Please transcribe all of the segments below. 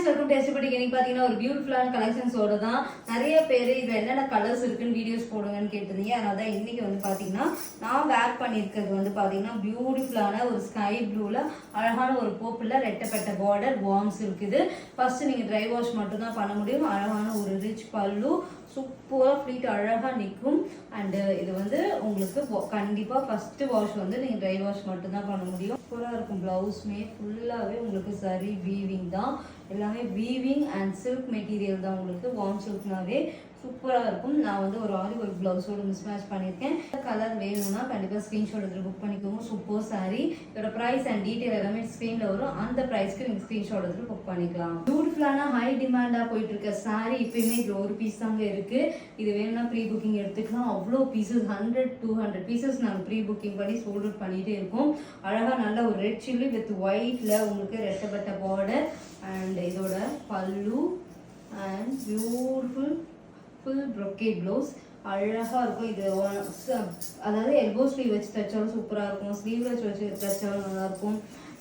Welcome tasty பட்டிக்கு. இன்னைக்கு பாத்தீங்கன்னா ஒரு பியூட்டிஃபுல்லான கலெக்ஷன்ஸோட தான் நிறைய பேர் இதுல என்னென்ன கலர்ஸ் இருக்குன்னு வீடியோஸ் போடுங்கன்னு கேட்டிருந்தீங்க. அதனால தான் இன்னைக்கு வந்து பாத்தீங்கன்னா நான் வேர் பண்ணியிருக்கிறது வந்து பாத்தீங்கன்னா பியூட்டிஃபுல்லான ஒரு ஸ்கை ப்ளூல அழகான ஒரு போப்புல ரெட்டப்பட்ட பார்டர் வார்ம்ஸ் இருக்குது. ஃபர்ஸ்ட் நீங்க ட்ரை வாஷ் மட்டும் தான் பண்ண முடியும். அழகான ஒரு ரிச் பல்லு, சூப்பரா ஃப்ளீட் அழகா நிற்கும். அண்ட் இது வந்து உங்களுக்கு கண்டிப்பா ஃபர்ஸ்ட் வாஷ் வந்து நீங்க ட்ரை வாஷ் மட்டும் தான் பண்ண முடியும். சூப்பரா இருக்கும். பிளவுஸ்மே ஃபுல்லாவே உங்களுக்கு சரி வீவிங் தான், எல்லாமே வீவிங் அண்ட் சில்க் மெட்டீரியல் தான். உங்களுக்கு வார்ம் சில்க்னாவே சூப்பராக இருக்கும். நான் வந்து ஒரு ஆரி ஒர்க் பிளவுஸோட மிஸ்மேட்ச் பண்ணியிருக்கேன். கலர் வேணும்னா கண்டிப்பாக ஸ்க்ரீன்ஷாட் எடுத்து புக் பண்ணிக்கோங்க. Super sorry. இதோட ப்ரைஸ் அண்ட் டீட்டெயில் எல்லாமே ஸ்க்ரீனில் வரும். அந்த ப்ரைஸ்க்கு நீங்கள் ஸ்க்ரீன்ஷாட் எடுத்து புக் பண்ணிக்கலாம். பியூட்டிஃபுல்லான ஹை டிமாண்டாக போயிட்டு இருக்க சாரி இப்பயுமே இது ஒரு பீஸ் தாங்க இருக்கு. இது வேணும்னா ப்ரீ புக்கிங் எடுத்துக்கலாம். அவ்வளோ பீசஸ் 100-200 பீசஸ் நாங்கள் ப்ரீ புக்கிங் பண்ணி சோல்ட் அவுட் பண்ணிட்டே இருக்கோம். அழகாக நல்ல ஒரு ரெட் சில்லி வித் ஒயிட்ல உங்களுக்கு ரெட்டப்பட்ட பார்டர் அண்ட் இதோட பல்லு and beautiful full brocade blouse அழகாக இருக்கும். இது அதாவது எல்போ ஸ்லீவ் வச்சு தைச்சாலும் சூப்பராக இருக்கும், ஸ்லீவ்லெஸ் வச்சு தைச்சாலும் நல்லாயிருக்கும்.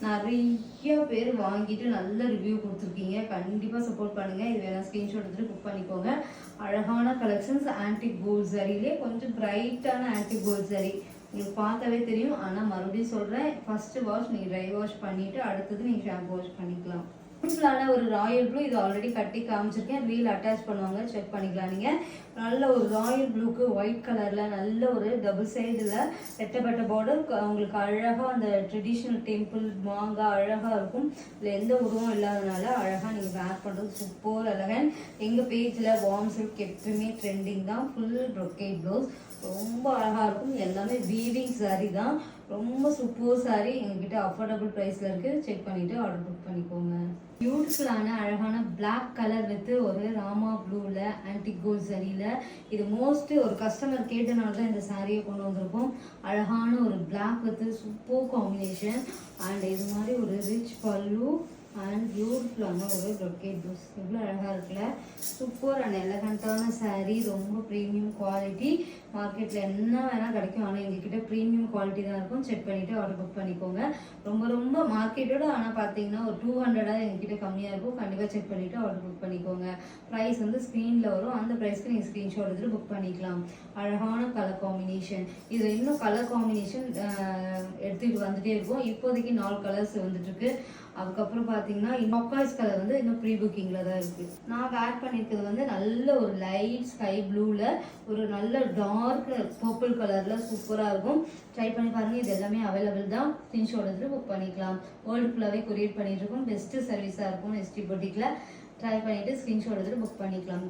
நிறைய பேர் வாங்கிட்டு நல்ல ரிவ்யூ கொடுத்துருக்கீங்க. கண்டிப்பாக சப்போர்ட் பண்ணுங்கள். இது வேணால் ஸ்க்ரீன்ஷாட் எடுத்துகிட்டு புக் பண்ணிக்கோங்க. அழகான கலெக்ஷன்ஸ். ஆன்டிக் கோல்ட் சரியிலே கொஞ்சம் பிரைட்டான ஆன்டிக் கோல்ட் சரி உங்களுக்கு பார்த்தாவே தெரியும். ஆனால் மறுபடியும் சொல்கிறேன், ஃபஸ்ட்டு வாஷ் நீங்கள் ட்ரை வாஷ் பண்ணிவிட்டு அடுத்தது நீங்கள் ஷாம்பு வாஷ் பண்ணிக்கலாம். பியூட்டிஃபுல்லான ஒரு ராயல் ப்ளூ, இது ஆல்ரெடி கட்டி காமிச்சிருக்கேன். ரீல் அட்டாச் பண்ணுவாங்க, செக் பண்ணிக்கலாம். நீங்கள் நல்ல ஒரு ராயல் ப்ளூக்கு ஒயிட் கலரில் நல்ல ஒரு டபுள் சைடில் ரெட்டப்பட்ட பார்டர் உங்களுக்கு அழகாக அந்த ட்ரெடிஷ்னல் டெம்பிள் மாங்காய் அழகாக இருக்கும். இதில் எந்த உருவம் இல்லாதனால அழகாக நீங்கள் வேர் பண்ணுறது சூப்பர் அழகன். எங்கள் பேஜில் வார்ம் சில்க் எப்பவுமே ட்ரெண்டிங் தான். ஃபுல் ப்ரொக்கேட் ப்ளவுஸ் ரொம்ப அழகாக இருக்கும். எல்லாமே வீவிங் சாரீ தான். ரொம்ப சூப்பர் சாரீ. எங்ககிட்ட அஃபோர்டபுள் ப்ரைஸில் இருக்குது. செக் பண்ணிவிட்டு ஆர்டர் புக் பண்ணிக்கோங்க. பியூட்டிஃபுல்லான அழகான பிளாக் கலர் வித் ஒரு ராமா ப்ளூவில் ஆன்டிக் கோல்ட் சரியில் இது மோஸ்ட்டு ஒரு கஸ்டமர் கேட்டனால தான் இந்த சாரியை கொண்டு வந்திருக்கோம். அழகான ஒரு black with super combination and இது மாதிரி ஒரு ரிச் பல்லு அண்ட் பியூட்டிஃபுல்லான ஒரு ப்ரொக்கேட் ப்ளவுஸ். எவ்வளோ அழகாக இருக்குல்ல, சூப்பர் அண்ட் எலகண்ட்டான சாரீ. ரொம்ப ப்ரீமியம் குவாலிட்டி. மார்க்கெட்டில் என்ன வேணால் கிடைக்கும், ஆனால் எங்ககிட்ட ப்ரீமியம் குவாலிட்டி தான் இருக்கும். செக் பண்ணிவிட்டு ஆர்டர் புக் பண்ணிக்கோங்க. ரொம்ப மார்க்கெட்டோட ஆனால் பார்த்தீங்கன்னா ஒரு 200 எங்ககிட்ட கம்மியாக இருக்கும். கண்டிப்பாக செக் பண்ணிவிட்டு ஆர்டர் புக் பண்ணிக்கோங்க. ப்ரைஸ் வந்து ஸ்க்ரீனில் வரும். அந்த ப்ரைஸ்க்கு நீங்கள் ஸ்க்ரீன்ஷாட் எடுத்துகிட்டு புக் பண்ணிக்கலாம். அழகான கலர் காம்பினேஷன். இதில் இன்னும் கலர் காம்பினேஷன் எடுத்துகிட்டு வந்துகிட்டே இருக்கும். இப்போதைக்கு 4 கலர்ஸ் வந்துட்டுருக்கு. அதுக்கப்புறம் பார்த்தீங்கன்னா மக்காய்ஸ் கலர் வந்து இன்னும் ப்ரீ புக்கிங்கில் தான் இருக்குது. நான் வேர் பண்ணியிருக்கிறது வந்து நல்ல ஒரு லைட் ஸ்கை ப்ளூவில் ஒரு நல்ல டார்க் பர்பிள் கலரில் சூப்பராக இருக்கும். ட்ரை பண்ணி பாருங்கள். இது எல்லாமே அவைலபிள் தான். ஸ்க்ரீன்ஷாட் எடுத்து புக் பண்ணிக்கலாம். வேர்ல்டு ஃபுல்லாகவே கொரியர் பண்ணிட்டு இருக்கோம். பெஸ்ட்டு சர்வீஸாக இருக்கும் எஸ்டி பொட்டிக்கில். ட்ரை பண்ணிவிட்டு ஸ்க்ரீன்ஷாட் எடுத்துகிட்டு புக் பண்ணிக்கலாம்.